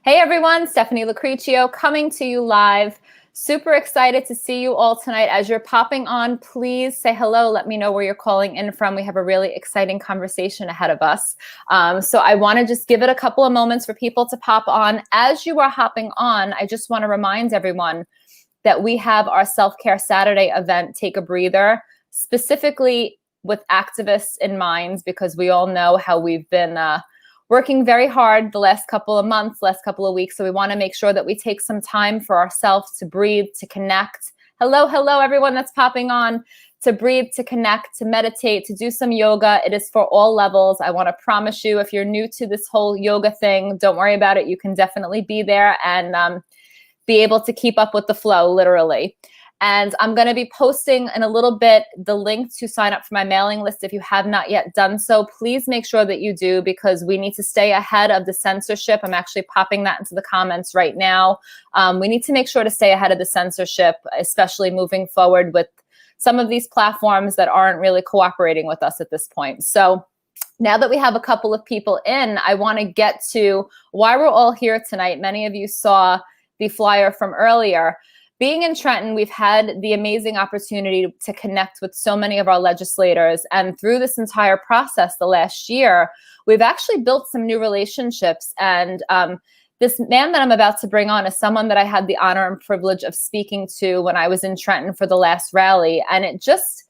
Hey everyone, Stephanie Lucrezio coming to you live. Super excited to see you all tonight. As you're popping on, please say hello. Let me know where you're calling in from. We have a really exciting conversation ahead of us. So I want to just give it a couple of moments for people to pop on. As you are hopping on, I just want to remind everyone that we have our Self-Care Saturday event, Take a Breather, specifically with activists in mind, because we all know how we've been working very hard the last couple of months, last couple of weeks. So we want to make sure that we take some time for ourselves to breathe, to connect. Hello, everyone that's popping on. To breathe, to connect, to meditate, to do some yoga. It is for all levels. I want to promise you, if you're new to this whole yoga thing, don't worry about it. You can definitely be there and be able to keep up with the flow, literally. And I'm going to be posting in a little bit the link to sign up for my mailing list. If you have not yet done so, please make sure that you do, because we need to stay ahead of the censorship. I'm actually popping that into the comments right now. We need to make sure to stay ahead of the censorship, especially moving forward with some of these platforms that aren't really cooperating with us at this point. So now that we have a couple of people in, I want to get to why we're all here tonight. Many of you saw the flyer from earlier. Being in Trenton, we've had the amazing opportunity to connect with so many of our legislators. And through this entire process the last year, we've actually built some new relationships. And this man that I'm about to bring on is someone that I had the honor and privilege of speaking to when I was in Trenton for the last rally. And it just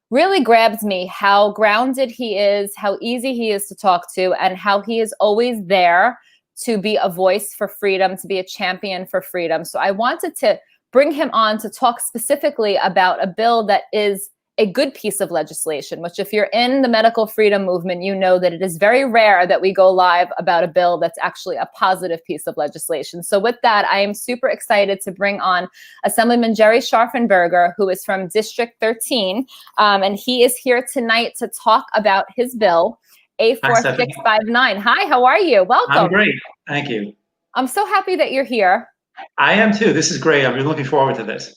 really grabs me how grounded he is, how easy he is to talk to, and how he is always there to be a voice for freedom, to be a champion for freedom. So I wanted to bring him on to talk specifically about a bill that is a good piece of legislation, which if you're in the medical freedom movement, you know that it is very rare that we go live about a bill that's actually a positive piece of legislation. So with that, I am super excited to bring on Assemblyman Gerry Scharfenberger, who is from District 13, and he is here tonight to talk about his bill, A4659. Hi, how are you? Welcome. I'm great. Thank you. I'm so happy that you're here. I am too. This is great. I've been looking forward to this.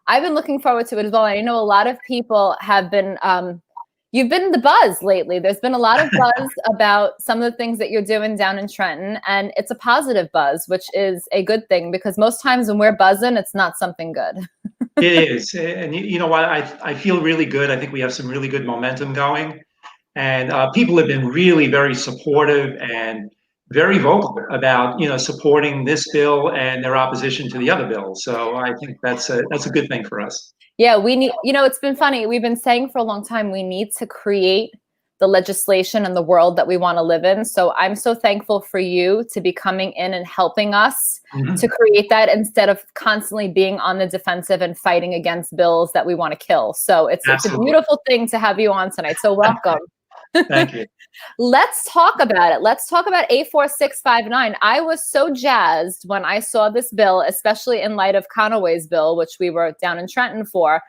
I've been looking forward to it as well. I know a lot of people have been, you've been in the buzz lately. There's been a lot of buzz about some of the things that you're doing down in Trenton, and it's a positive buzz, which is a good thing, because most times when we're buzzing, it's not something good. It is. And you know what? I feel really good. I think we have some really good momentum going. And people have been really very supportive and very vocal about, supporting this bill and their opposition to the other bills. So I think that's a good thing for us. Yeah, we need, it's been funny. We've been saying for a long time, we need to create the legislation and the world that we want to live in. So I'm so thankful for you to be coming in and helping us to create that, instead of constantly being on the defensive and fighting against bills that we want to kill. So it's a beautiful thing to have you on tonight. So welcome. Thank you. Let's talk about it. Let's talk about A4659. I was so jazzed when I saw this bill, especially in light of Conaway's bill, which we were down in Trenton for.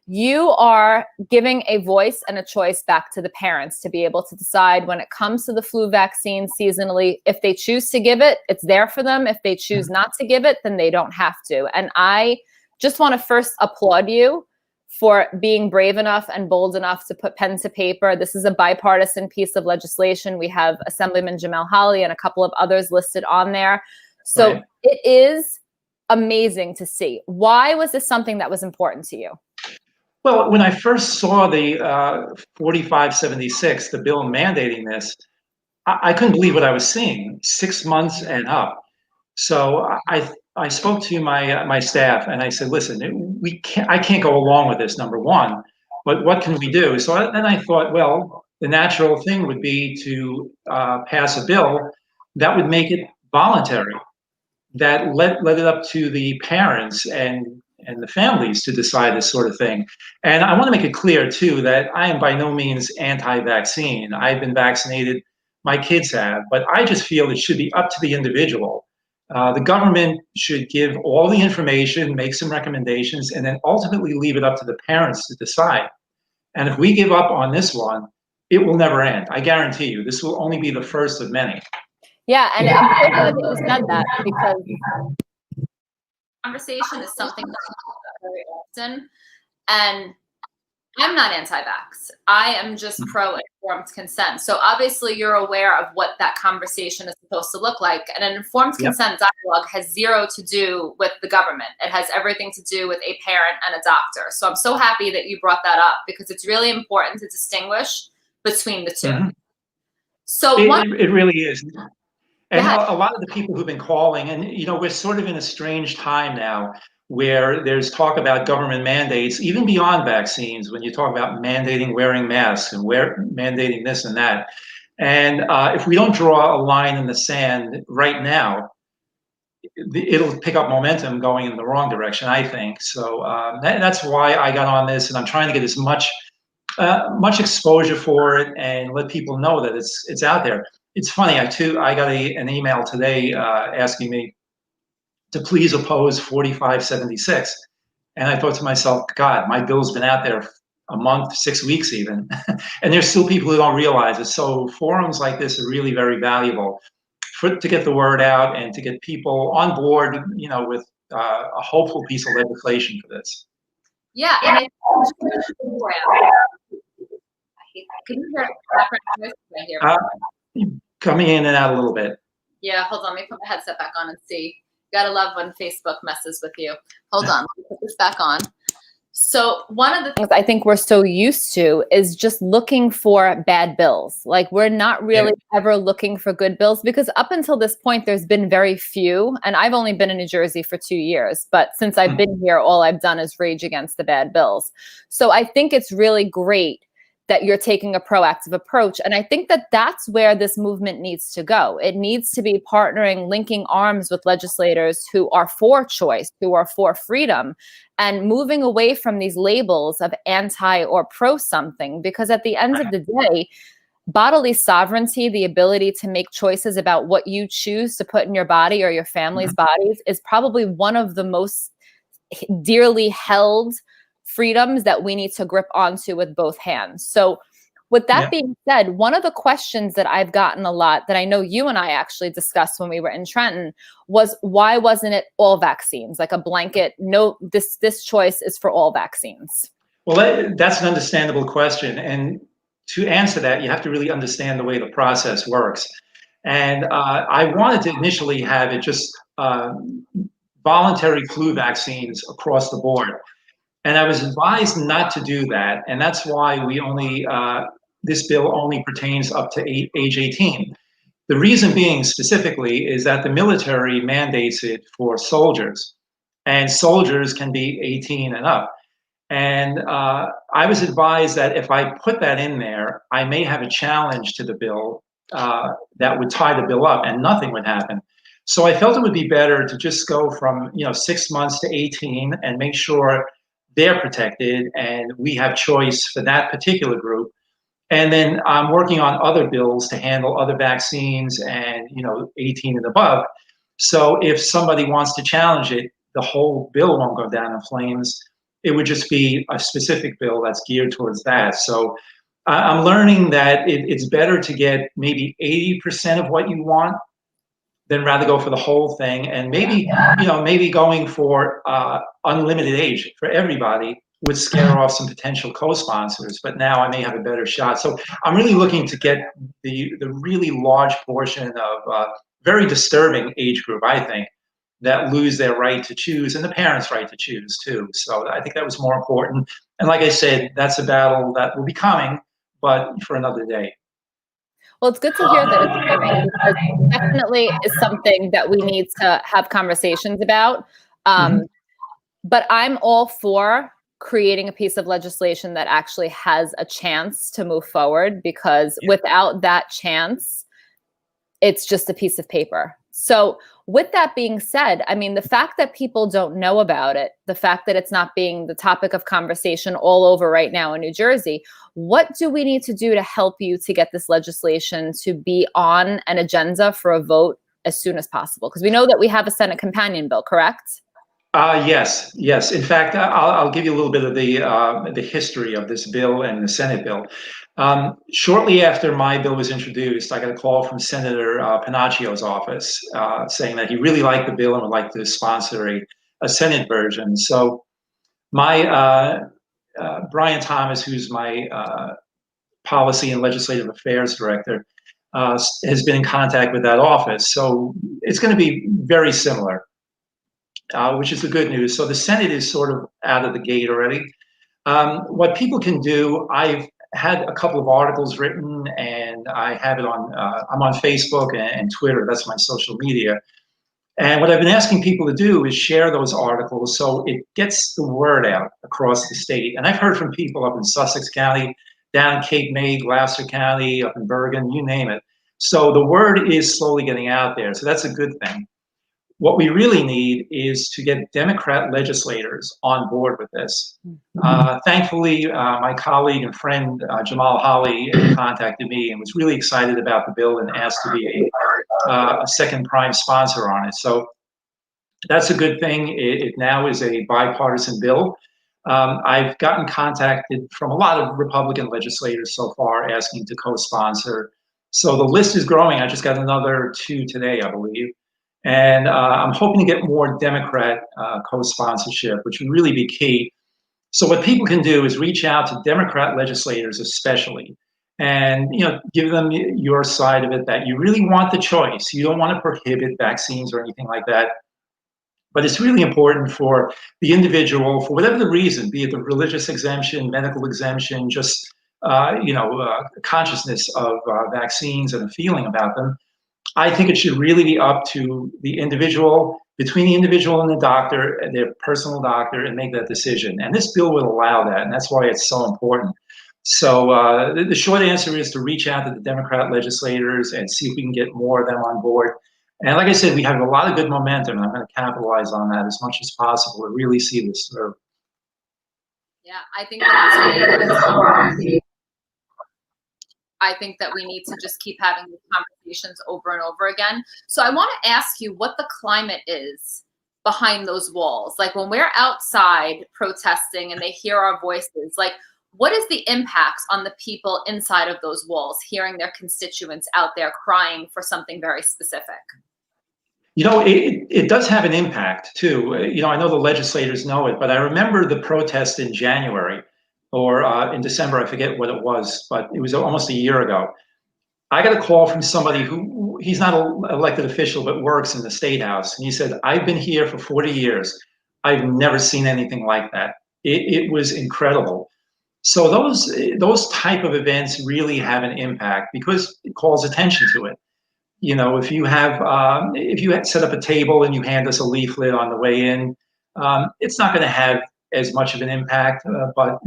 You are giving a voice and a choice back to the parents to be able to decide when it comes to the flu vaccine seasonally. If they choose to give it, it's there for them. If they choose not to give it, then they don't have to. And I just want to first applaud you for being brave enough and bold enough to put pen to paper. This is a bipartisan piece of legislation. We have Assemblyman Jamel Holly and a couple of others listed on there. So right. It is amazing to see. Why was this something that was important to you? Well, when I first saw the 4576, the bill mandating this, I couldn't believe what I was seeing, 6 months and up. So I spoke to my staff and I said, listen, I can't go along with this, number one, but what can we do? So then I thought, well, the natural thing would be to pass a bill that would make it voluntary, that let it up to the parents and the families to decide this sort of thing. And I want to make it clear too that I am by no means anti-vaccine. I've been vaccinated, my kids have, but I just feel it should be up to the individual. The government should give all the information, make some recommendations, and then ultimately leave it up to the parents to decide. And if we give up on this one, it will never end. I guarantee you, this will only be the first of many. Yeah, and I'm so glad that you said that, because conversation is something that we talk about very often. And I'm not anti-vax. I am just pro-informed consent. So obviously you're aware of what that conversation is supposed to look like. And an informed Yep. consent dialogue has zero to do with the government. It has everything to do with a parent and a doctor. So I'm so happy that you brought that up because it's really important to distinguish between the two. Mm-hmm. So it really is. And ahead. a lot of the people who've been calling, and we're sort of in a strange time now where there's talk about government mandates, even beyond vaccines, when you talk about mandating wearing masks and mandating this and that. And if we don't draw a line in the sand right now, it'll pick up momentum going in the wrong direction, I think. So that's why I got on this, and I'm trying to get as much exposure for it and let people know that it's out there. It's funny. I got an email today asking me to please oppose 4576, and I thought to myself, God, my bill's been out there a month, 6 weeks even, and there's still people who don't realize it. So forums like this are really very valuable to get the word out and to get people on board, with a hopeful piece of legislation for this. Yeah, and I can you hear background noise right here? Coming in and out a little bit. Yeah, hold on. Let me put my headset back on and see. Gotta love when Facebook messes with you. Hold on. Let me put this back on. So one of the things I think we're so used to is just looking for bad bills. Like we're not really ever looking for good bills because up until this point, there's been very few. And I've only been in New Jersey for 2 years. But since I've been here, all I've done is rage against the bad bills. So I think it's really great that you're taking a proactive approach. And I think that that's where this movement needs to go. It needs to be partnering, linking arms with legislators who are for choice, who are for freedom, and moving away from these labels of anti or pro something. Because at the end of the day, bodily sovereignty, the ability to make choices about what you choose to put in your body or your family's bodies, is probably one of the most dearly held freedoms that we need to grip onto with both hands. So with that being said, one of the questions that I've gotten a lot that I know you and I actually discussed when we were in Trenton was, why wasn't it all vaccines, like a blanket, no, this choice is for all vaccines? Well, that's an understandable question. And to answer that, you have to really understand the way the process works. And I wanted to initially have it just voluntary flu vaccines across the board. And I was advised not to do that. And that's why this bill only pertains up to age 18. The reason being specifically is that the military mandates it for soldiers, and soldiers can be 18 and up. And I was advised that if I put that in there, I may have a challenge to the bill that would tie the bill up and nothing would happen. So I felt it would be better to just go from 6 months to 18 and make sure they're protected and we have choice for that particular group. And then I'm working on other bills to handle other vaccines and 18 and above. So if somebody wants to challenge it, the whole bill won't go down in flames. It would just be a specific bill that's geared towards that. So I'm learning that it's better to get maybe 80% of what you want than rather go for the whole thing. And maybe going for unlimited age for everybody would scare off some potential co-sponsors, but now I may have a better shot. So I'm really looking to get the really large portion of very disturbing age group, I think, that lose their right to choose and the parents' right to choose too. So I think that was more important. And like I said, that's a battle that will be coming, but for another day. Well, it's good to hear that it's coming because it definitely is something that we need to have conversations about. But I'm all for creating a piece of legislation that actually has a chance to move forward, because without that chance, it's just a piece of paper. So with that being said, I mean, the fact that people don't know about it, the fact that it's not being the topic of conversation all over right now in New Jersey, what do we need to do to help you to get this legislation to be on an agenda for a vote as soon as possible? Because we know that we have a Senate companion bill, correct? Yes. In fact, I'll give you a little bit of the history of this bill and the Senate bill. Shortly after my bill was introduced, I got a call from Senator Panaccio's office saying that he really liked the bill and would like to sponsor a Senate version. So my Brian Thomas, who's my policy and legislative affairs director, has been in contact with that office. So it's going to be very similar, which is the good news. So the Senate is sort of out of the gate already. What people can do, I've had a couple of articles written, and I have it on, I'm on Facebook and Twitter. That's my social media. And what I've been asking people to do is share those articles so it gets the word out across the state. And I've heard from people up in Sussex County, down in Cape May, Gloucester County, up in Bergen, you name it. So the word is slowly getting out there. So that's a good thing. What we really need is to get Democrat legislators on board with this. Thankfully, my colleague and friend Jamal Holley contacted me and was really excited about the bill and asked to be a second prime sponsor on it. So that's a good thing. It now is a bipartisan bill. I've gotten contacted from a lot of Republican legislators so far asking to co-sponsor. So the list is growing. I just got another 2 today, I believe. And I'm hoping to get more Democrat co-sponsorship, which would really be key. So what people can do is reach out to Democrat legislators especially, and give them your side of it, that you really want the choice. You don't want to prohibit vaccines or anything like that. But it's really important for the individual, for whatever the reason, be it the religious exemption, medical exemption, just consciousness of vaccines and a feeling about them. I think it should really be up to the individual, between the individual and the doctor, their personal doctor, and make that decision. And this bill will allow that, and that's why it's so important. So the short answer is to reach out to the Democrat legislators and see if we can get more of them on board. And like I said, we have a lot of good momentum, and I'm going to capitalize on that as much as possible to really see this through. Yeah, I think that I think that we need to just keep having these conversations over and over again. So I want to ask you what the climate is behind those walls. Like when we're outside protesting and they hear our voices, like what is the impact on the people inside of those walls, hearing their constituents out there crying for something very specific? It does have an impact too. I know the legislators know it, but I remember the protest in January or in December, I forget what it was, but it was almost a year ago. I got a call from somebody who, he's not an elected official, but works in the State House. And he said, I've been here for 40 years. I've never seen anything like that. It was incredible. So those type of events really have an impact because it calls attention to it. If you had set up a table and you hand us a leaflet on the way in, it's not going to have as much of an impact, but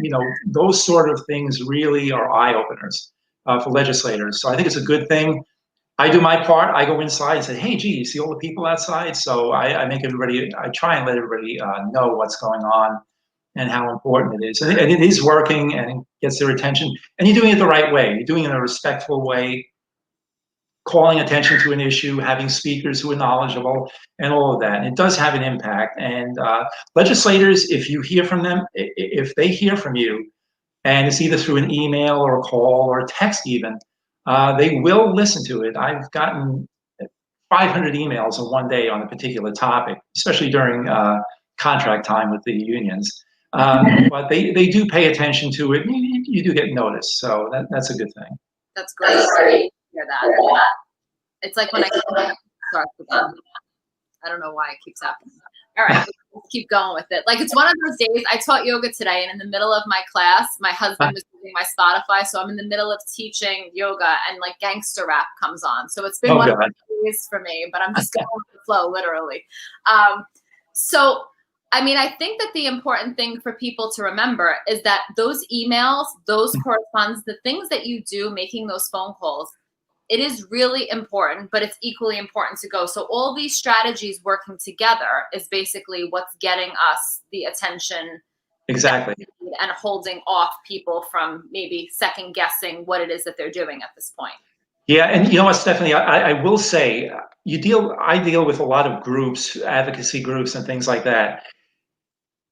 those sort of things really are eye openers for legislators. So I think it's a good thing. I do my part. I go inside and say, hey, gee, you see all the people outside? So I try and let everybody know what's going on and how important it is. And it is working and it gets their attention. And you're doing it the right way. You're doing it in a respectful way, calling attention to an issue, having speakers who are knowledgeable, and all of that. And it does have an impact. And legislators, if you hear from them, if they hear from you, and it's either through an email or a call or a text even, they will listen to it. I've gotten 500 emails in one day on a particular topic, especially during contract time with the unions. But they do pay attention to it. You do get noticed. So that's a good thing. That's great. Hear that. It's like when I don't know why it keeps happening. All right, let's keep going with it. Like it's one of those days. I taught yoga today, and in the middle of my class, my husband was using my Spotify, so I'm in the middle of teaching yoga, and like gangster rap comes on. So it's been one of those days for me, but I'm just going with the flow, literally. So I mean, I think that the important thing for people to remember is that those emails, those correspondence, the things that you do, making those phone calls, it is really important, but it's equally important to go. So all these strategies working together is basically what's getting us the attention. Exactly. And holding off people from maybe second guessing what it is that they're doing at this point. Yeah, and you know what, Stephanie, I will say, I deal with a lot of groups, advocacy groups and things like that.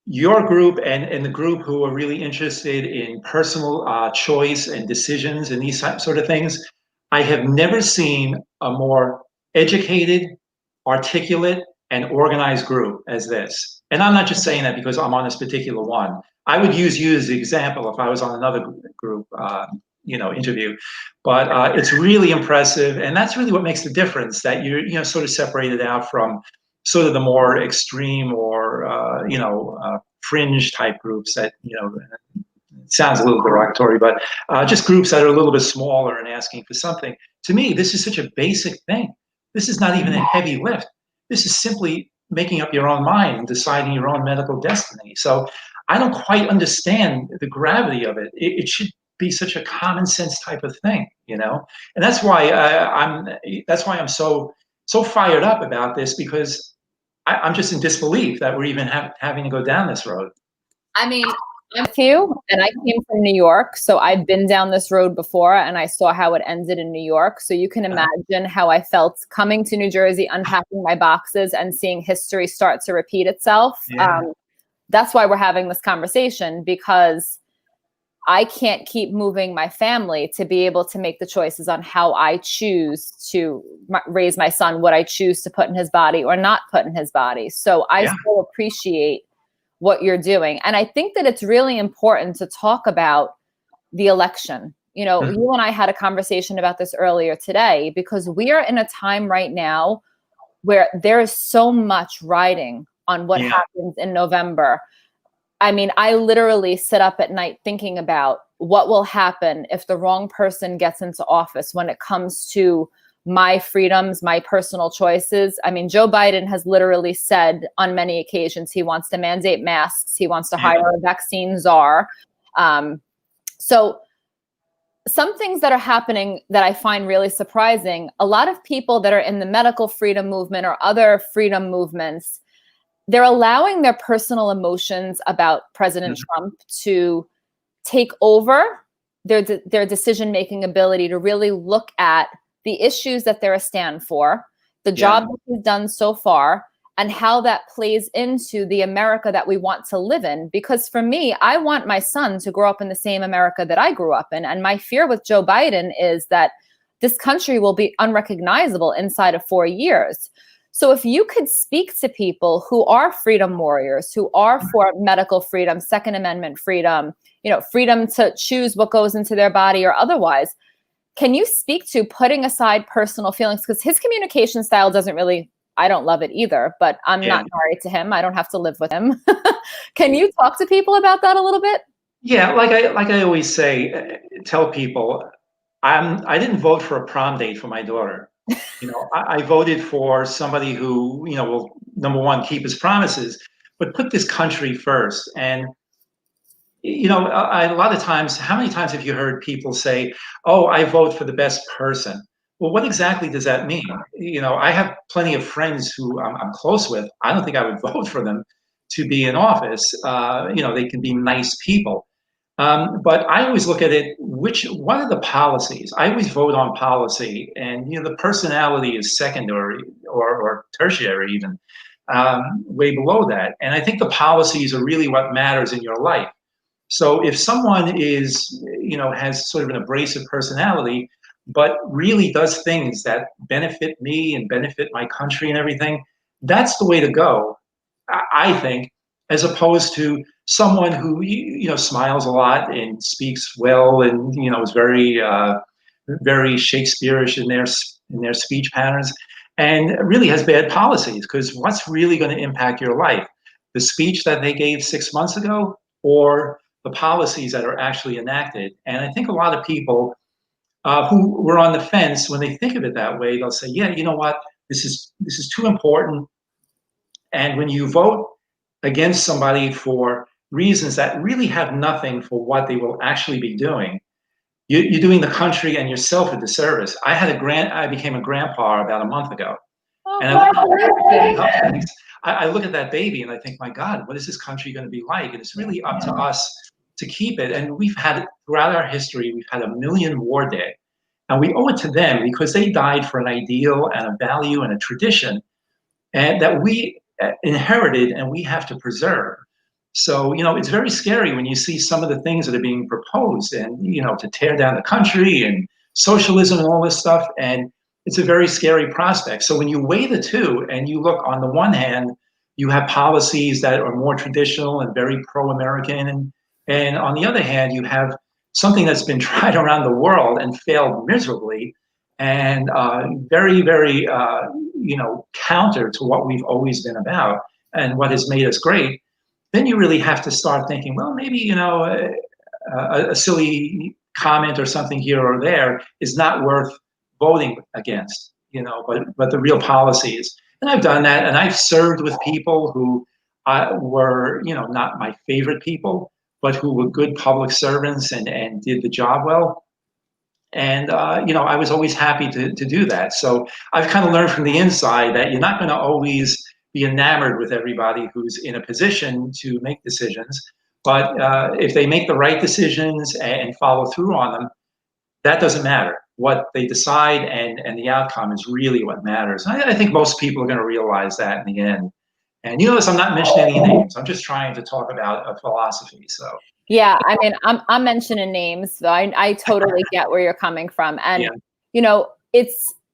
Your group and the group who are really interested in personal choice and decisions and these sort of things, I have never seen a more educated, articulate, and organized group as this. And I'm not just saying that because I'm on this particular one. I would use you as the example if I was on another group, interview. But it's really impressive, and that's really what makes the difference. That you're, sort of separated out from sort of the more extreme or fringe type groups that it sounds a little derogatory, but just groups that are a little bit smaller and asking for something. To me, this is such a basic thing. This is not even a heavy lift. This is simply making up your own mind and deciding your own medical destiny. So I don't quite understand the gravity of it. It should be such a common sense type of thing, and that's why I'm so fired up about this, because I'm just in disbelief that we're even having to go down this road. I mean, I'm with you, and I came from New York, so I've been down this road before, and I saw how it ended in New York. So you can imagine how I felt coming to New Jersey, unpacking my boxes, and seeing history start to repeat itself. Yeah. That's why we're having this conversation, because I can't keep moving my family to be able to make the choices on how I choose to raise my son, what I choose to put in his body or not put in his body. So I still appreciate what you're doing. And I think that it's really important to talk about the election. You and I had a conversation about this earlier today, because we are in a time right now where there is so much riding on what happens in November. I mean, I literally sit up at night thinking about what will happen if the wrong person gets into office when it comes to my freedoms, my personal choices. I mean, Joe Biden has literally said on many occasions he wants to mandate masks. He wants to hire a vaccine czar. So some things that are happening that I find really surprising, a lot of people that are in the medical freedom movement or other freedom movements, they're allowing their personal emotions about President Trump to take over their decision-making ability to really look at the issues that they're a stand for, the job that he's done so far, and how that plays into the America that we want to live in. Because for me, I want my son to grow up in the same America that I grew up in. And my fear with Joe Biden is that this country will be unrecognizable inside of 4 years. So if you could speak to people who are freedom warriors, who are for medical freedom, Second Amendment freedom, freedom to choose what goes into their body or otherwise, can you speak to putting aside personal feelings? Because his communication style doesn't really, I don't love it either, but I'm not married to him. I don't have to live with him. Can you talk to people about that a little bit? Yeah, like I always say, tell people, I didn't vote for a prom date for my daughter. I voted for somebody who, will, number one, keep his promises, but put this country first. And a lot of times, how many times have you heard people say, "Oh, I vote for the best person"? Well, what exactly does that mean? I have plenty of friends who I'm close with. I don't think I would vote for them to be in office. They can be nice people. But I always look at it, what are the policies? I always vote on policy, and the personality is secondary or tertiary even, way below that. And I think the policies are really what matters in your life. So if someone has sort of an abrasive personality, but really does things that benefit me and benefit my country and everything, that's the way to go, I think, as opposed to someone who smiles a lot and speaks well and is very very Shakespeareish in their speech patterns, and really has bad policies. Because what's really going to impact your life? The speech that they gave 6 months ago, or the policies that are actually enacted? And I think a lot of people who were on the fence, when they think of it that way, they'll say, "Yeah, you know what? This is too important." And when you vote against somebody for reasons that really have nothing for what they will actually be doing, you're doing the country and yourself a disservice. I became a grandpa about a month ago, and I look at that baby and I think, my God, what is this country going to be like? And it's really up to us to keep it. And we've had, throughout our history, we've had a million war dead, and we owe it to them because they died for an ideal and a value and a tradition, and that we inherited and we have to preserve. So, it's very scary when you see some of the things that are being proposed, and, to tear down the country and socialism and all this stuff. And it's a very scary prospect. So when you weigh the two and you look, on the one hand, you have policies that are more traditional and very pro-American, and And on the other hand, you have something that's been tried around the world and failed miserably, and very, very, counter to what we've always been about and what has made us great. Then you really have to start thinking, well, maybe, a silly comment or something here or there is not worth voting against, but the real policies. And I've done that, and I've served with people who were, not my favorite people, but who were good public servants and did the job well. And I was always happy to do that. So I've kind of learned from the inside that you're not going to always be enamored with everybody who's in a position to make decisions. But if they make the right decisions and follow through on them, that doesn't matter. What they decide and the outcome is really what matters. I think most people are going to realize that in the end. And you notice I'm not mentioning any names. I'm just trying to talk about a philosophy. So Yeah, I mean, I'm mentioning names, so I totally get where you're coming from. And yeah.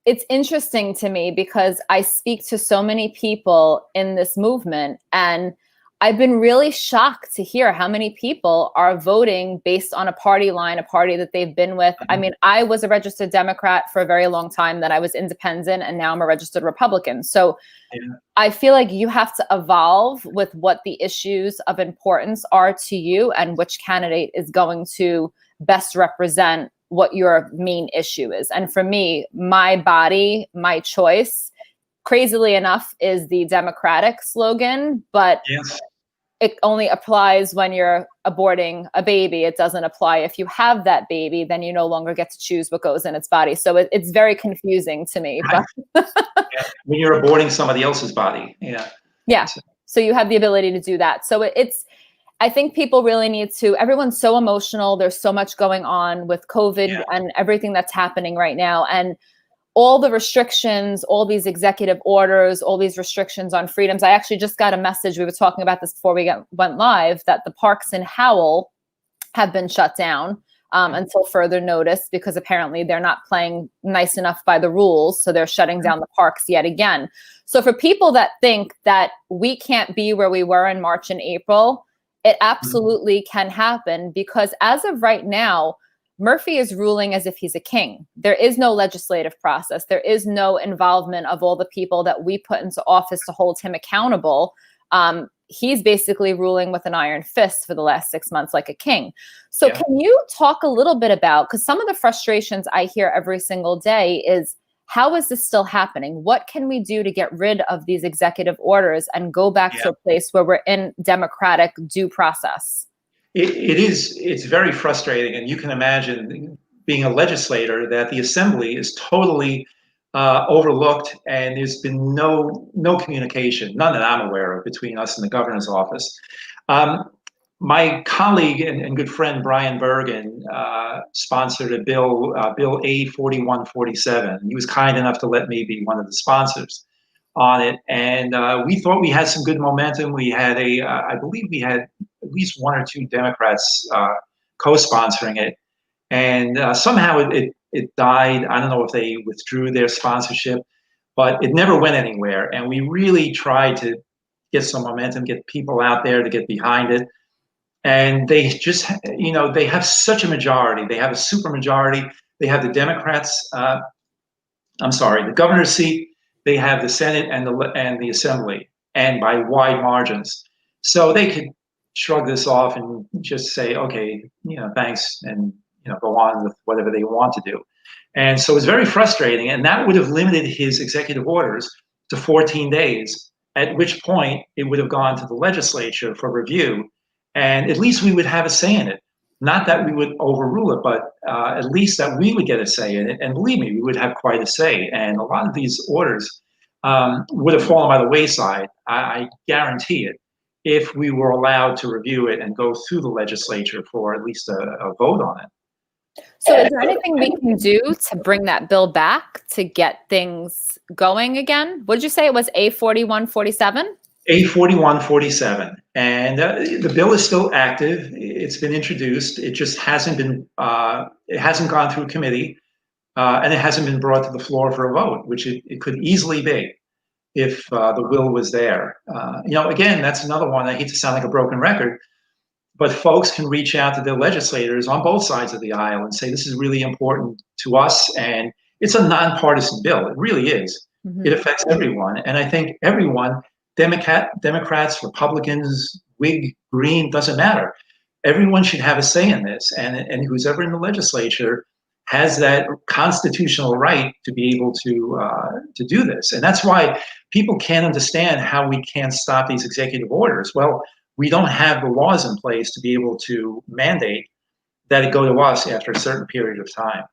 It's interesting to me because I speak to so many people in this movement, and I've been really shocked to hear how many people are voting based on a party line, a party that they've been with. I mean, I was a registered Democrat for a very long time, then I was independent, and now I'm a registered Republican. So I feel like you have to evolve with what the issues of importance are to you and which candidate is going to best represent what your main issue is. And for me, my body, my choice, crazily enough, is the Democratic slogan, but Yes. it only applies when you're aborting a baby. It doesn't apply if you have that baby, then you no longer get to choose what goes in its body. So it's very confusing to me. Right. But when you're aborting somebody else's body. Yeah. Yeah. So you have the ability to do that. So I think people really need to, everyone's so emotional. There's so much going on with COVID and everything that's happening right now. And all the restrictions, all these executive orders, all these restrictions on freedoms. I actually just got a message. We were talking about this before we went live, that the parks in Howell have been shut down until further notice, because apparently they're not playing nice enough by the rules. So they're shutting down the parks yet again. So for people that think that we can't be where we were in March and April, it absolutely can happen, because as of right now, Murphy is ruling as if he's a king. There is no legislative process. There is no involvement of all the people that we put into office to hold him accountable. He's basically ruling with an iron fist for the last 6 months like a king. So can you talk a little bit about, because some of the frustrations I hear every single day is, how is this still happening? What can we do to get rid of these executive orders and go back to a place where we're in democratic due process? It's very frustrating. And you can imagine, being a legislator, that the assembly is totally overlooked, and there's been no communication, none that I'm aware of, between us and the governor's office. My colleague and good friend Brian Bergen sponsored a bill, Bill A4147. He was kind enough to let me be one of the sponsors on it, and we thought we had some good momentum. We had I believe we had at least one or two Democrats co-sponsoring it, and somehow it died. I don't know if they withdrew their sponsorship, but it never went anywhere. And we really tried to get some momentum, get people out there to get behind it. And they just, they have such a majority. They have a super majority. They have the Democrats. The governor's seat. They have the Senate and the Assembly, and by wide margins. So they could shrug this off and just say, okay, thanks, and go on with whatever they want to do. And so it's very frustrating, and that would have limited his executive orders to 14 days, at which point it would have gone to the legislature for review, and at least we would have a say in it. Not that we would overrule it, but at least that we would get a say in it. And believe me, we would have quite a say. And a lot of these orders would have fallen by the wayside, I guarantee it, if we were allowed to review it and go through the legislature for at least a vote on it. So is there anything we can do to bring that bill back to get things going again? What did you say it was, A4147? A4147, and the bill is still active. It's been introduced. It just hasn't been. It hasn't gone through committee, and it hasn't been brought to the floor for a vote, which it could easily be if the will was there. Again, that's another one. I hate to sound like a broken record, but folks can reach out to their legislators on both sides of the aisle and say, this is really important to us. And it's a nonpartisan bill. It really is. It affects everyone. And I think everyone, Democrats, Republicans, Whig, Green, doesn't matter. Everyone should have a say in this. And who's ever in the legislature has that constitutional right to be able to do this. And that's why people can't understand how we can't stop these executive orders. Well, we don't have the laws in place to be able to mandate that it go to us after a certain period of time.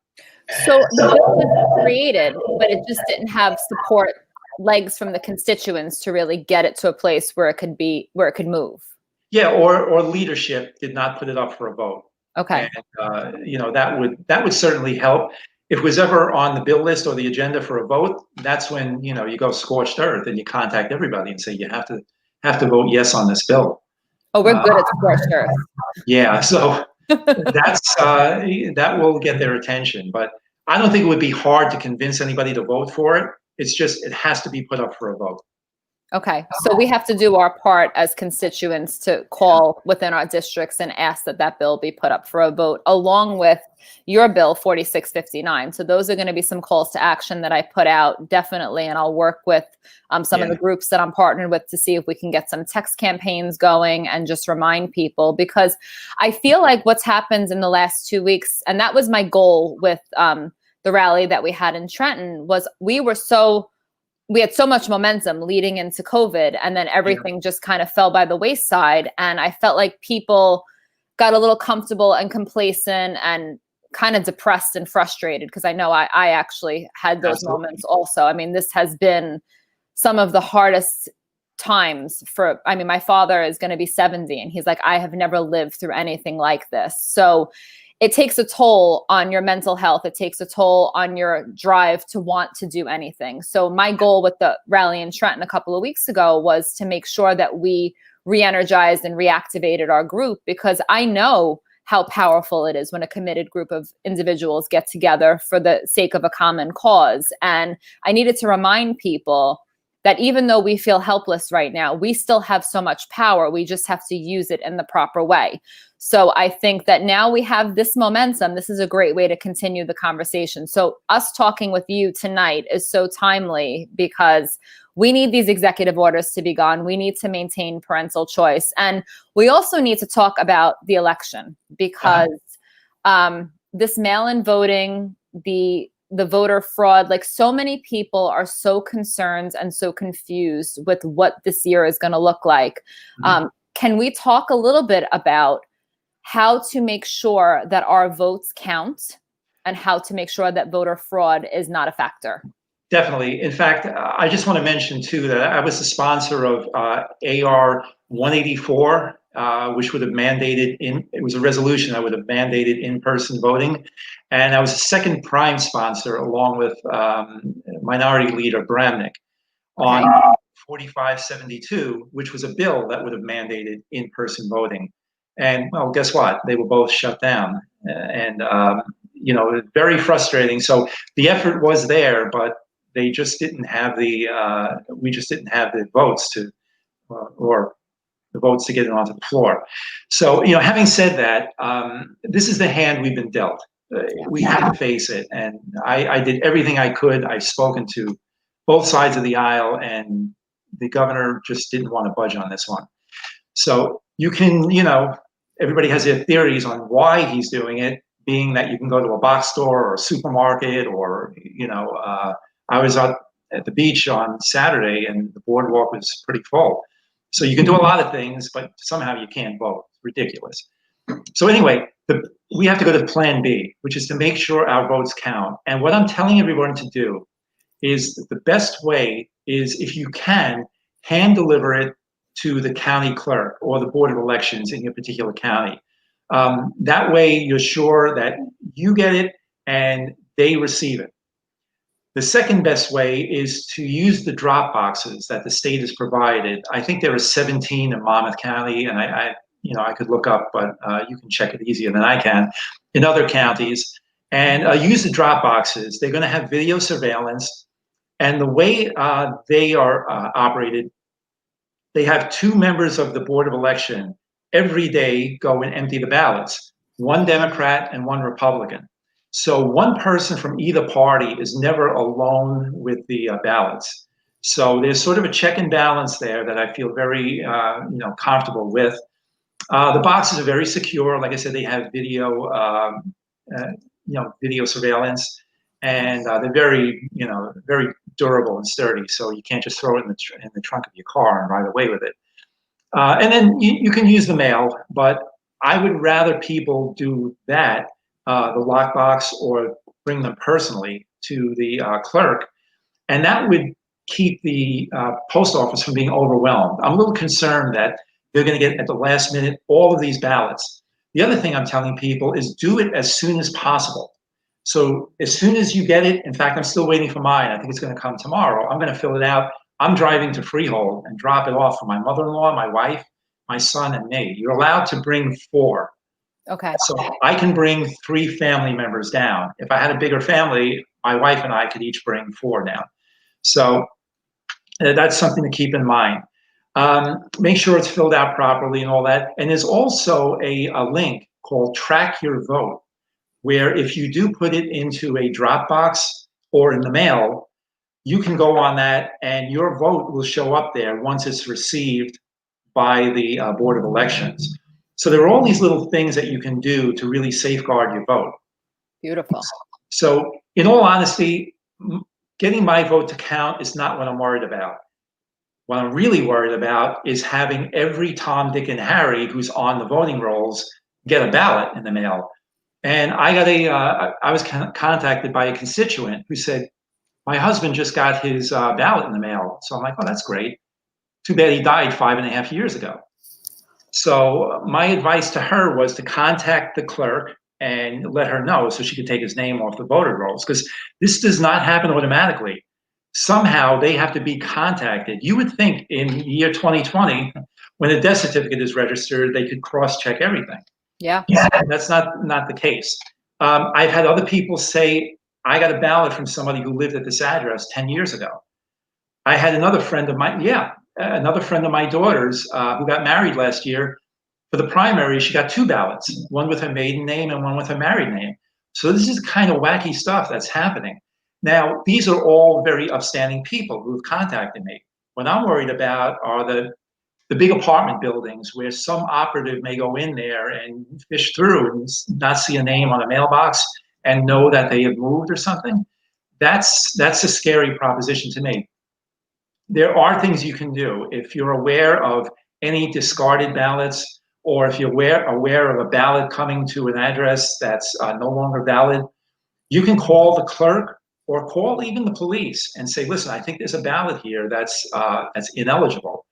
So the bill was created, but it just didn't have support legs from the constituents to really get it to a place where it could move. Yeah, or leadership did not put it up for a vote. Okay. And that would certainly help. If it was ever on the bill list or the agenda for a vote, that's when you go scorched earth and you contact everybody and say you have to vote yes on this bill. Oh, we're good at scorched earth. Yeah, so that will get their attention. But I don't think it would be hard to convince anybody to vote for it. It's just it has to be put up for a vote. Okay, so we have to do our part as constituents to call within our districts and ask that bill be put up for a vote, along with your bill 4659. So those are going to be some calls to action that I put out, definitely, and I'll work with some of the groups that I'm partnered with to see if we can get some text campaigns going and just remind people, because I feel like what's happened in the last 2 weeks, and that was my goal with the rally that we had in Trenton, was we had so much momentum leading into COVID, and then everything just kind of fell by the wayside. And I felt like people got a little comfortable and complacent and kind of depressed and frustrated, because I know I actually had those moments also. I mean, this has been some of the hardest times my father is going to be 70 and he's like, I have never lived through anything like this. So it takes a toll on your mental health. It takes a toll on your drive to want to do anything. So my goal with the rally in Trenton a couple of weeks ago was to make sure that we re-energized and reactivated our group, because I know how powerful it is when a committed group of individuals get together for the sake of a common cause. And I needed to remind people that even though we feel helpless right now, we still have so much power. We just have to use it in the proper way. So I think that now we have this momentum. This is a great way to continue the conversation. So us talking with you tonight is so timely, because we need these executive orders to be gone. We need to maintain parental choice. And we also need to talk about the election, because this mail-in voting, the voter fraud, like, so many people are so concerned and so confused with what this year is going to look like. Can we talk a little bit about how to make sure that our votes count and how to make sure that voter fraud is not a factor? Definitely. In fact, I just want to mention too that I was the sponsor of AR 184, which would have mandated it was a resolution that would have mandated in-person voting. And I was the second prime sponsor, along with Minority Leader Bramnick, on 4572, which was a bill that would have mandated in-person voting. And well, guess what? They were both shut down. And very frustrating. So the effort was there, but they just didn't have we just didn't have the votes or the votes to get it onto the floor. So, having said that, this is the hand we've been dealt. We have to face it. And I did everything I could. I've spoken to both sides of the aisle, and the governor just didn't want to budge on this one. So you can, everybody has their theories on why he's doing it, being that you can go to a box store or a supermarket, or, I was out at the beach on Saturday and the boardwalk was pretty full. So you can do a lot of things, but somehow you can't vote. It's ridiculous. So anyway, we have to go to plan B, which is to make sure our votes count. And what I'm telling everyone to do is that the best way is, if you can, hand deliver it to the county clerk or the board of elections in your particular county. That way you're sure that you get it and they receive it. The second best way is to use the drop boxes that the state has provided. I think there are 17 in Monmouth County, and I could look up, but you can check it easier than I can, in other counties. And use the drop boxes. They're going to have video surveillance. And the way they are operated, they have two members of the Board of Election every day go and empty the ballots, one Democrat and one Republican. So one person from either party is never alone with the ballots. So there's sort of a check and balance there that I feel very comfortable with. The boxes are very secure. Like I said, they have video surveillance, and they're very very durable and sturdy. So you can't just throw it in the trunk of your car and ride away with it. And then you can use the mail, but I would rather people do that, the lockbox, or bring them personally to the clerk, and that would keep the post office from being overwhelmed. I'm a little concerned that they're going to get at the last minute all of these ballots. The other thing I'm telling people is do it as soon as possible. So as soon as you get it, in fact, I'm still waiting for mine. I think it's going to come tomorrow. I'm going to fill it out. I'm driving to Freehold and drop it off for my mother-in-law, my wife, my son, and me. You're allowed to bring 4. Okay. So I can bring 3 family members down. If I had a bigger family, my wife and I could each bring 4 down. So that's something to keep in mind. Make sure it's filled out properly and all that. And there's also a link called Track Your Vote, where if you do put it into a Dropbox or in the mail, you can go on that and your vote will show up there once it's received by the Board of Elections. So there are all these little things that you can do to really safeguard your vote. Beautiful. So in all honesty, getting my vote to count is not what I'm worried about. What I'm really worried about is having every Tom, Dick, and Harry who's on the voting rolls get a ballot in the mail. And I was contacted by a constituent who said, my husband just got his ballot in the mail. So I'm like, oh, that's great. Too bad he died 5.5 years ago. So my advice to her was to contact the clerk and let her know so she could take his name off the voter rolls, because this does not happen automatically. Somehow they have to be contacted. You would think in the year 2020, when a death certificate is registered, they could cross-check everything. Yeah. That's not the case. I've had other people say, I got a ballot from somebody who lived at this address 10 years ago. I had another friend of mine, another friend of my daughter's who got married last year. For the primary, she got 2 ballots, one with her maiden name and one with her married name. So this is kind of wacky stuff that's happening. Now, these are all very upstanding people who have contacted me. What I'm worried about are the big apartment buildings where some operative may go in there and fish through and not see a name on a mailbox and know that they have moved or something. That's a scary proposition to me. There are things you can do. If you're aware of any discarded ballots, or if you're aware of a ballot coming to an address that's no longer valid, you can call the clerk or call even the police and say, listen, I think there's a ballot here that's ineligible.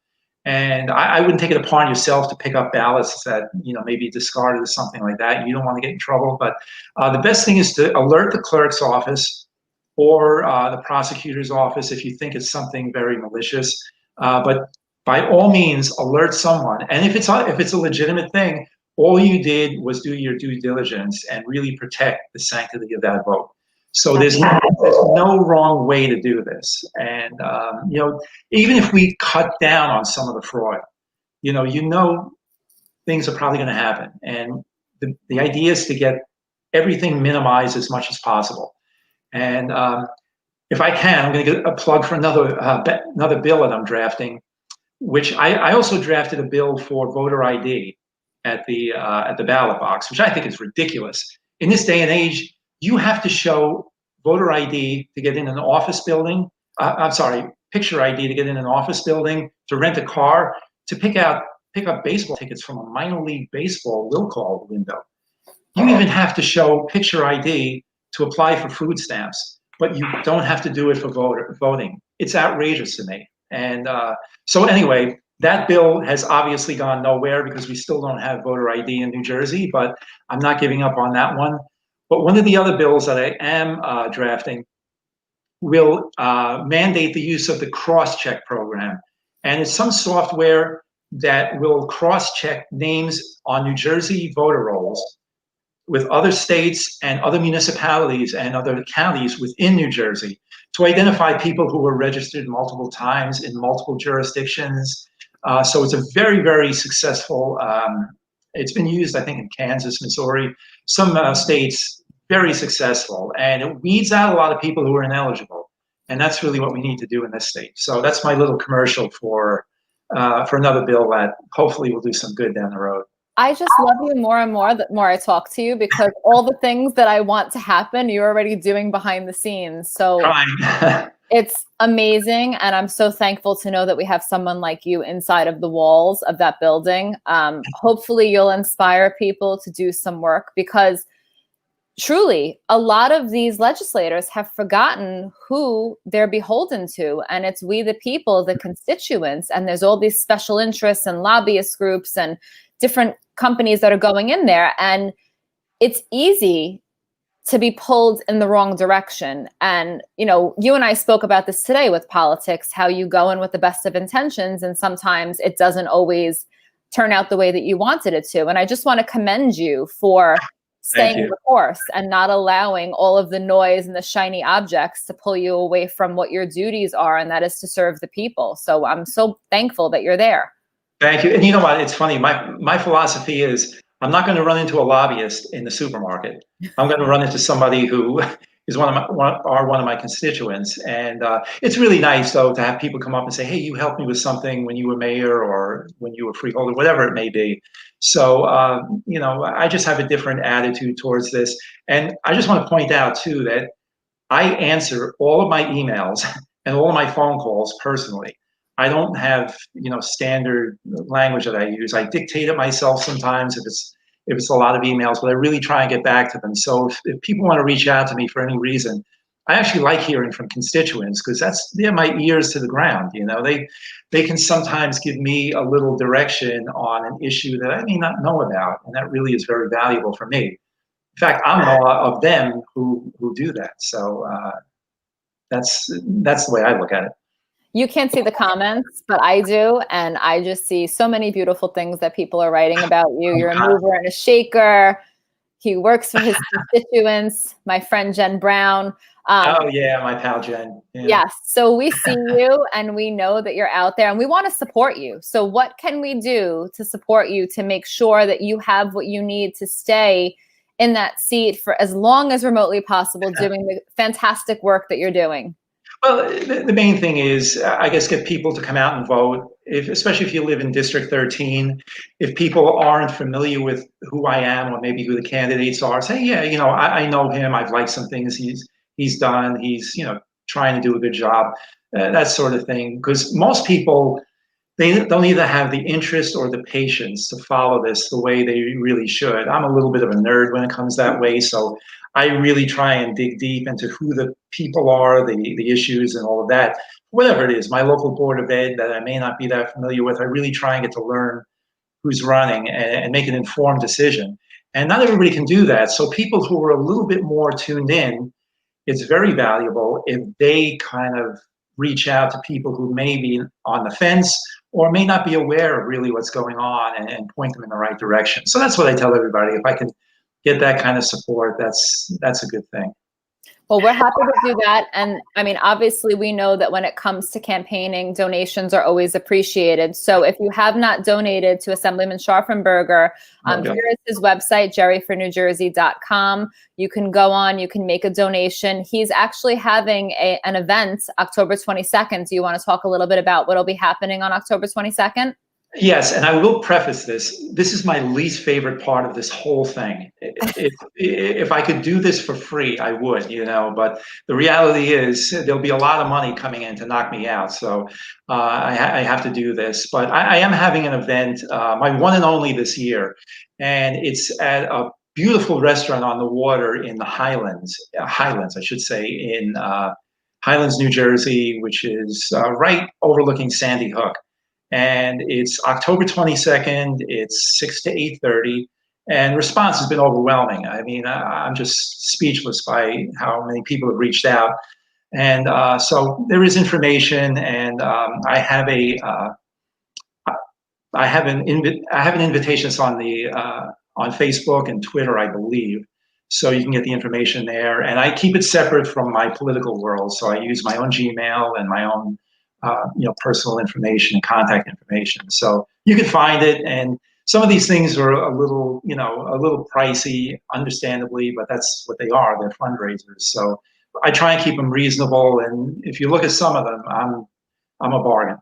And I wouldn't take it upon yourself to pick up ballots that maybe discarded or something like that. You don't want to get in trouble. But the best thing is to alert the clerk's office or the prosecutor's office if you think it's something very malicious. But by all means, alert someone. And if it's a legitimate thing, all you did was do your due diligence and really protect the sanctity of that vote. So there's no wrong way to do this. And even if we cut down on some of the fraud, things are probably going to happen. And the idea is to get everything minimized as much as possible. And if I can, I'm going to get a plug for another bill that I'm drafting, which I also drafted a bill for voter ID at the ballot box, which I think is ridiculous. In this day and age, you have to show voter ID to get in an office building. Picture ID to get in an office building, to rent a car, to pick up baseball tickets from a minor league baseball will call window. You even have to show picture ID to apply for food stamps, but you don't have to do it for voting. It's outrageous to me. And so anyway, that bill has obviously gone nowhere because we still don't have voter ID in New Jersey, but I'm not giving up on that one. But one of the other bills that I am drafting will mandate the use of the cross-check program. And it's some software that will cross-check names on New Jersey voter rolls with other states and other municipalities and other counties within New Jersey to identify people who were registered multiple times in multiple jurisdictions. So it's a very, very successful. It's been used, I think, in Kansas, Missouri, some states, very successful, and it weeds out a lot of people who are ineligible, and that's really what we need to do in this state. So that's my little commercial for another bill that hopefully will do some good down the road. I just love you more and more the more I talk to you, because all the things that I want to happen, you're already doing behind the scenes. So Trying. it's amazing. And I'm so thankful to know that we have someone like you inside of the walls of that building. Hopefully you'll inspire people to do some work, because truly a lot of these legislators have forgotten who they're beholden to. And it's we, the people, the constituents. And there's all these special interests and lobbyist groups and different companies that are going in there. And it's easy to be pulled in the wrong direction. And, you know, you and I spoke about this today with politics, how you go in with the best of intentions, and sometimes it doesn't always turn out the way that you wanted it to. And I just want to commend you for staying the course and not allowing all of the noise and the shiny objects to pull you away from what your duties are, and that is to serve the people. So I'm so thankful that you're there. Thank you. And you know what? It's funny. My philosophy is I'm not going to run into a lobbyist in the supermarket. I'm going to run into somebody who is one of my constituents. And it's really nice, though, to have people come up and say, hey, you helped me with something when you were mayor or when you were freeholder, whatever it may be. So, you know, I just have a different attitude towards this. And I just want to point out, too, that I answer all of my emails and all of my phone calls personally. I don't have, you know, standard language that I use. I dictate it myself sometimes if it's a lot of emails, but I really try and get back to them. So if people want to reach out to me for any reason, I actually like hearing from constituents, because they're my ears to the ground. You know, they can sometimes give me a little direction on an issue that I may not know about, and that really is very valuable for me. In fact, I'm in awe of them who do that. So that's the way I look at it. You can't see the comments, but I do. And I just see so many beautiful things that people are writing about you. You're a mover and a shaker. He works for his constituents. My friend Jen Brown. Oh, yeah, my pal Jen. Yeah. Yes. So we see you and we know that you're out there and we want to support you. So what can we do to support you to make sure that you have what you need to stay in that seat for as long as remotely possible, doing the fantastic work that you're doing? Well, the main thing is, I guess, get people to come out and vote. Especially if you live in District 13, if people aren't familiar with who I am or maybe who the candidates are, say, yeah, you know, I know him. I've liked some things he's done. He's, you know, trying to do a good job, that sort of thing. Because most people, they don't either have the interest or the patience to follow this the way they really should. I'm a little bit of a nerd when it comes that way, so I really try and dig deep into who the people are, the issues, and all of that. Whatever it is, my local board of ed that I may not be that familiar with, I really try and get to learn who's running and make an informed decision. And not everybody can do that. So people who are a little bit more tuned in, it's very valuable if they kind of reach out to people who may be on the fence or may not be aware of really what's going on, and point them in the right direction. So that's what I tell everybody. If I can get that kind of support, that's a good thing. Well, we're happy to do that. And I mean, obviously, we know that when it comes to campaigning, donations are always appreciated. So if you have not donated to Assemblyman Scharfenberger, here is his website, gerryfornewjersey.com. You can go on, you can make a donation. He's actually having an event October 22nd. Do you want to talk a little bit about what will be happening on October 22nd? Yes, and I will preface this. This is my least favorite part of this whole thing. If I could do this for free, I would, you know, but the reality is there'll be a lot of money coming in to knock me out. So I have to do this. But I am having an event, my one and only this year, and it's at a beautiful restaurant on the water in the Highlands, I should say, in Highlands, New Jersey, which is right overlooking Sandy Hook. And it's October 22nd. It's 6 to 8:30, and response has been overwhelming. I mean, I'm just speechless by how many people have reached out. And so there is information, and I have an invitation. It's on on Facebook and Twitter, I believe. So you can get the information there. And I keep it separate from my political world. So I use my own Gmail and my own personal information and contact information. So you can find it, and some of these things are a little pricey, understandably, but that's what they are. They're fundraisers. So I try and keep them reasonable. And if you look at some of them, I'm a bargain.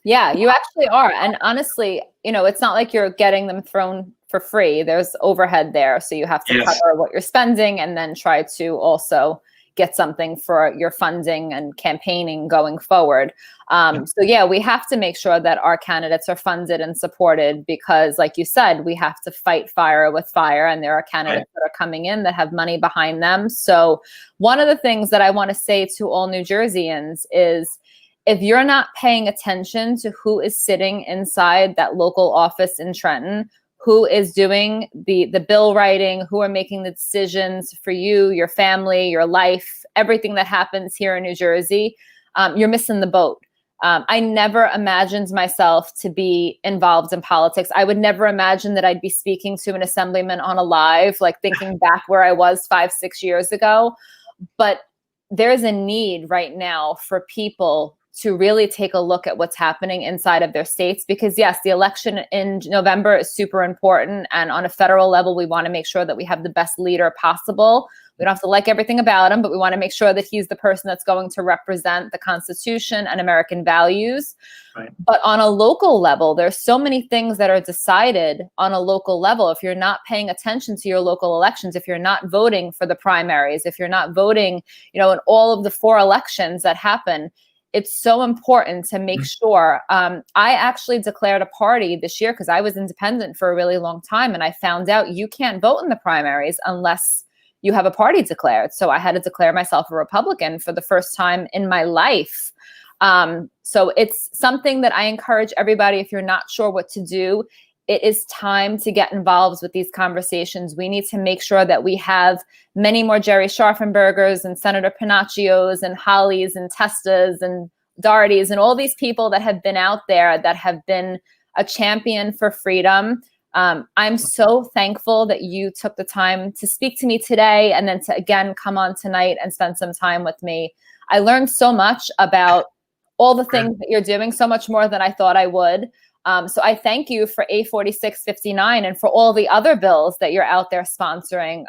Yeah, you actually are. And honestly, it's not like you're getting them thrown for free. There's overhead there. So you have to cover what you're spending and then try to also get something for your funding and campaigning going forward. So yeah, we have to make sure that our candidates are funded and supported because, like you said, we have to fight fire with fire, and there are candidates that are coming in that have money behind them. So one of the things that I want to say to all New Jerseyans is, if you're not paying attention to who is sitting inside that local office in Trenton, who is doing the bill writing, who are making the decisions for you, your family, your life, everything that happens here in New Jersey, you're missing the boat. I never imagined myself to be involved in politics. I would never imagine that I'd be speaking to an assemblyman on a live, like thinking back where I was 5-6 years ago. But there's a need right now for people to really take a look at what's happening inside of their states, because yes, the election in November is super important. And on a federal level, we want to make sure that we have the best leader possible. We don't have to like everything about him, but we want to make sure that he's the person that's going to represent the Constitution and American values. Right. But on a local level, there's so many things that are decided on a local level. If you're not paying attention to your local elections, if you're not voting for the primaries, if you're not voting, in all of the 4 elections that happen, it's so important to make sure. I actually declared a party this year because I was independent for a really long time. And I found out you can't vote in the primaries unless you have a party declared. So I had to declare myself a Republican for the first time in my life. So it's something that I encourage everybody, if you're not sure what to do, it is time to get involved with these conversations. We need to make sure that we have many more Gerry Scharfenbergers and Senator Panaccios and Hollies and Testas and Dohertys and all these people that have been out there that have been a champion for freedom. I'm so thankful that you took the time to speak to me today and then to again come on tonight and spend some time with me. I learned so much about all the things that you're doing, so much more than I thought I would. So I thank you for A4659 and for all the other bills that you're out there sponsoring.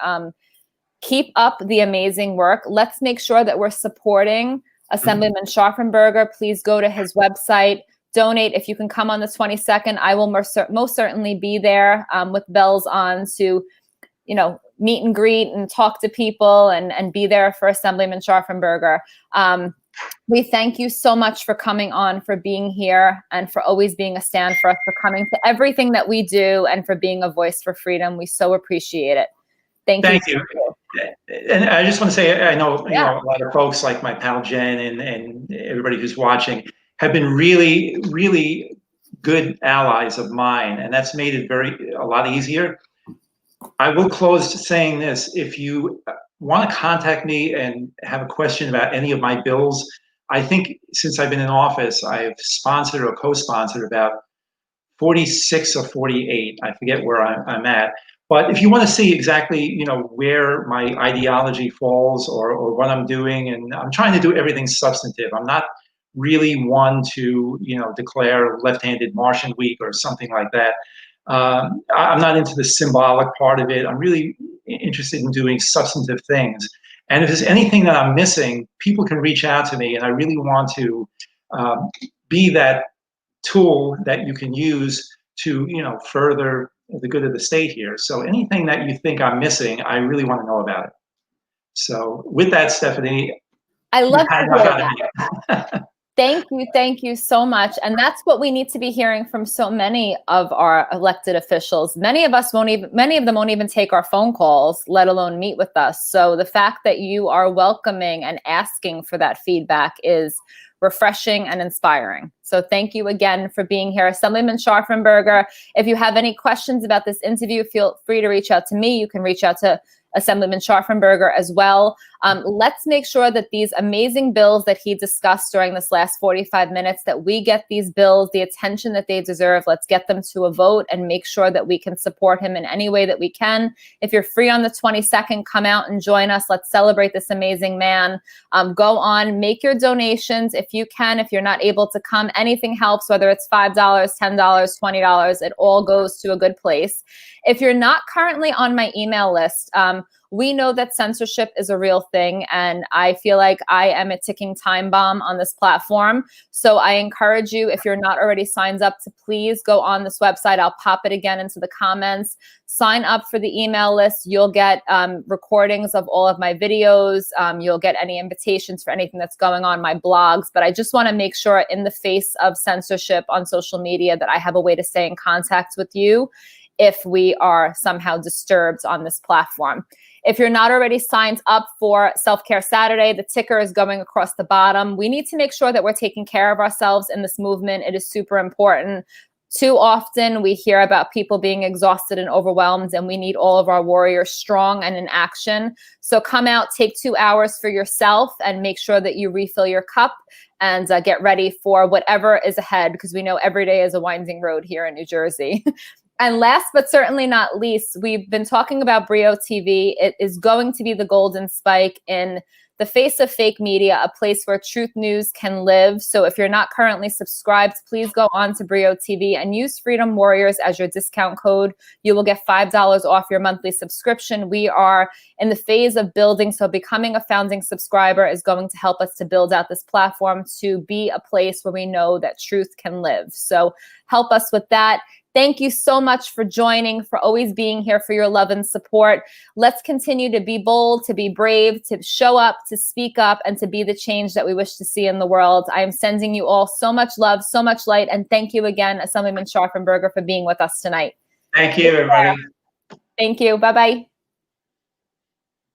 Keep up the amazing work. Let's make sure that we're supporting Assemblyman Scharfenberger. Please go to his website, donate. If you can come on the 22nd, I will most certainly be there with bells on to, meet and greet and talk to people and be there for Assemblyman Scharfenberger. We thank you so much for coming on, for being here, and for always being a stand for us, for coming to everything that we do, and for being a voice for freedom. We so appreciate it. Thank you. And I just want to say, I know, a lot of folks like my pal Jen and everybody who's watching have been really, really good allies of mine, and that's made it a lot easier. I will close saying this: if you want to contact me and have a question about any of my bills, I think since I've been in office, I've sponsored or co-sponsored about 46 or 48. I forget where I'm at. But if you want to see exactly, where my ideology falls or what I'm doing, and I'm trying to do everything substantive. I'm not really one to, declare left-handed Martian week or something like that. I'm not into the symbolic part of it. I'm really interested in doing substantive things. And if there's anything that I'm missing, people can reach out to me, and I really want to be that tool that you can use to, further the good of the state here. So anything that you think I'm missing, I really want to know about it. So with that, Stephanie, I love to hear that. Thank you so much. And that's what we need to be hearing from so many of our elected officials. Many of them won't even take our phone calls, let alone meet with us. So the fact that you are welcoming and asking for that feedback is refreshing and inspiring. So thank you again for being here. Assemblyman Scharfenberger, if you have any questions about this interview, feel free to reach out to me. You can reach out to Assemblyman Scharfenberger as well. Let's make sure that these amazing bills that he discussed during this last 45 minutes, that we get these bills the attention that they deserve. Let's get them to a vote and make sure that we can support him in any way that we can. If you're free on the 22nd, come out and join us. Let's celebrate this amazing man. Go on, make your donations if you can. If you're not able to come, anything helps, whether it's $5, $10, $20, it all goes to a good place. If you're not currently on my email list, we know that censorship is a real thing, and I feel like I am a ticking time bomb on this platform. So I encourage you, if you're not already signed up, to please go on this website. I'll pop it again into the comments. Sign up for the email list. You'll get recordings of all of my videos. You'll get any invitations for anything that's going on my blogs. But I just want to make sure, in the face of censorship on social media, that I have a way to stay in contact with you if we are somehow disturbed on this platform. If you're not already signed up for Self-Care Saturday, the ticker is going across the bottom. We need to make sure that we're taking care of ourselves in this movement. It is super important. Too often we hear about people being exhausted and overwhelmed, and we need all of our warriors strong and in action. So come out, take 2 hours for yourself, and make sure that you refill your cup and get ready for whatever is ahead, because we know every day is a winding road here in New Jersey. And last but certainly not least, we've been talking about Brio TV. It is going to be the golden spike in the face of fake media, a place where truth news can live. So if you're not currently subscribed, please go on to Brio TV and use Freedom Warriors as your discount code. You will get $5 off your monthly subscription. We are in the phase of building, so becoming a founding subscriber is going to help us to build out this platform to be a place where we know that truth can live. So help us with that. Thank you so much for joining, for always being here, for your love and support. Let's continue to be bold, to be brave, to show up, to speak up, and to be the change that we wish to see in the world. I am sending you all so much love, so much light, and thank you again, Assemblyman Scharfenberger, for being with us tonight. Thank you, everybody. Thank you. Bye-bye.